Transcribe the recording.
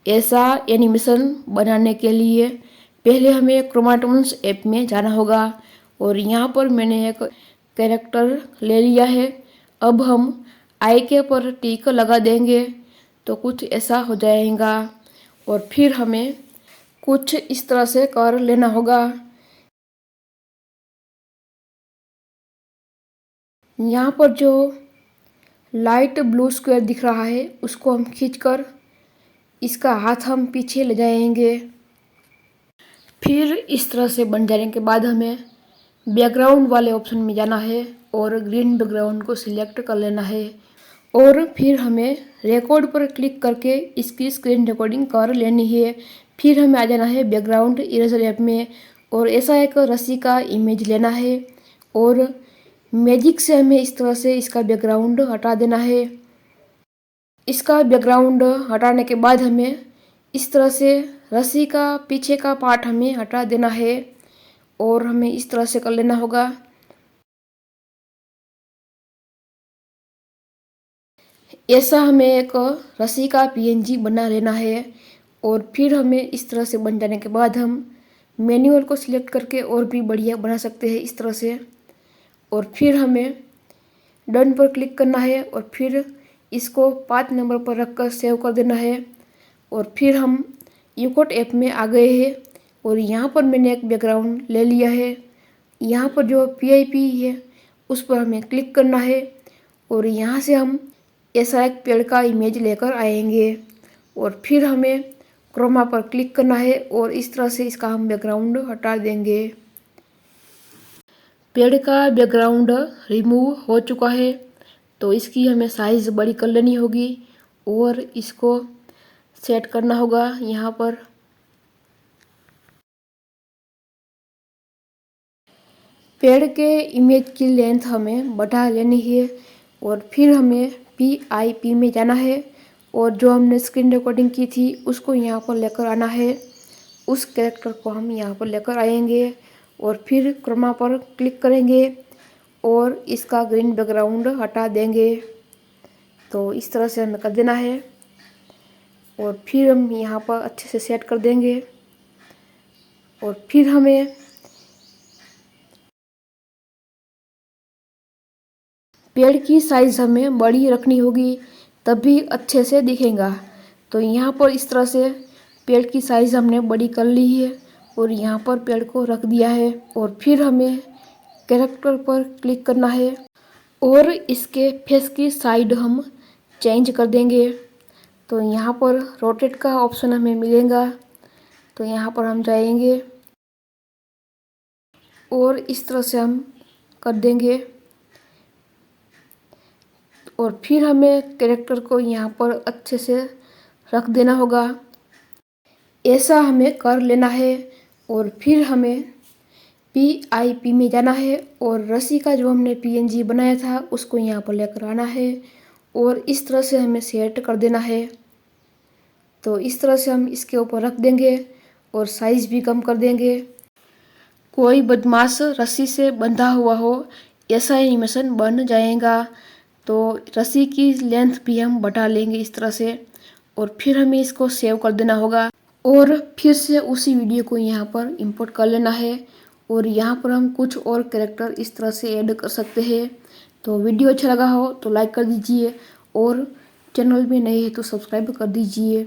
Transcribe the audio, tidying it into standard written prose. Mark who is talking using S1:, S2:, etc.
S1: ऐसा एनिमेशन बनाने के लिए पहले हमें क्रोमाटोन्स ऐप में जाना होगा और यहाँ पर मैंने एक कैरेक्टर ले लिया है। अब हम आई के पर टिक लगा देंगे तो कुछ ऐसा हो जाएगा और फिर हमें कुछ इस तरह से कर लेना होगा। यहाँ पर जो लाइट ब्लू स्क्वायर दिख रहा है उसको हम खींचकर इसका हाथ हम पीछे ले जाएंगे। फिर इस तरह से बन जाने के बाद हमें बैकग्राउंड वाले ऑप्शन में जाना है और ग्रीन बैकग्राउंड को सिलेक्ट कर लेना है और फिर हमें रिकॉर्ड पर क्लिक करके इसकी स्क्रीन रिकॉर्डिंग कर लेनी है। फिर हमें आ जाना है बैकग्राउंड इरेजर ऐप में और ऐसा एक रस्सी का इमेज लेना है और मैजिक से हमें इस तरह से इसका बैकग्राउंड हटा देना है। इसका बैकग्राउंड हटाने के बाद हमें इस तरह से रस्सी का पीछे का पार्ट हमें हटा देना है और हमें इस तरह से कर लेना होगा। ऐसा हमें एक रस्सी का पीएनजी बना लेना है और फिर हमें इस तरह से बन जाने के बाद हम मैनुअल को सिलेक्ट करके और भी बढ़िया बना सकते हैं इस तरह से। और फिर हमें डन पर क्लिक करना है और फिर इसको 5 नंबर पर रखकर सेव कर देना है और फिर हम यूकोट ऐप में आ गए हैं और यहाँ पर मैंने एक बैकग्राउंड ले लिया है। यहाँ पर जो पीआईपी है उस पर हमें क्लिक करना है और यहाँ से हम ऐसा एक पेड़ का इमेज लेकर आएंगे और फिर हमें क्रोमा पर क्लिक करना है और इस तरह से इसका हम बैकग्राउंड हटा देंगे। पेड़ का बैकग्राउंड रिमूव हो चुका है तो इसकी हमें साइज़ बड़ी कर लेनी होगी और इसको सेट करना होगा। यहाँ पर पेड़ के इमेज की लेंथ हमें बढ़ा लेनी है और फिर हमें PIP में जाना है और जो हमने स्क्रीन रिकॉर्डिंग की थी उसको यहाँ पर लेकर आना है। उस कैरेक्टर को हम यहाँ पर लेकर आएंगे और फिर क्रोमा पर क्लिक करेंगे और इसका ग्रीन बैकग्राउंड हटा देंगे। तो इस तरह से हमें कर देना है और फिर हम यहाँ पर अच्छे से सेट कर देंगे और फिर हमें पेड़ की साइज़ हमें बड़ी रखनी होगी तभी अच्छे से दिखेगा। तो यहाँ पर इस तरह से पेड़ की साइज़ हमने बड़ी कर ली है और यहाँ पर पेड़ को रख दिया है और फिर हमें कैरेक्टर पर क्लिक करना है और इसके फेस की साइड हम चेंज कर देंगे। तो यहाँ पर रोटेट का ऑप्शन हमें मिलेगा तो यहाँ पर हम जाएंगे और इस तरह से हम कर देंगे और फिर हमें कैरेक्टर को यहाँ पर अच्छे से रख देना होगा। ऐसा हमें कर लेना है और फिर हमें PIP में जाना है और रस्सी का जो हमने PNG बनाया था उसको यहाँ पर लेकर आना है और इस तरह से हमें सेट कर देना है। तो इस तरह से हम इसके ऊपर रख देंगे और साइज़ भी कम कर देंगे। कोई बदमाश रस्सी से बंधा हुआ हो ऐसा एनिमेशन बन जाएगा। तो रस्सी की लेंथ भी हम बढ़ा लेंगे इस तरह से और फिर हमें इसको सेव कर देना होगा और फिर से उसी वीडियो को यहाँ पर इंपोर्ट कर लेना है और यहाँ पर हम कुछ और कैरेक्टर इस तरह से ऐड कर सकते हैं। तो वीडियो अच्छा लगा हो तो लाइक कर दीजिए और चैनल में नए हैं तो सब्सक्राइब कर दीजिए।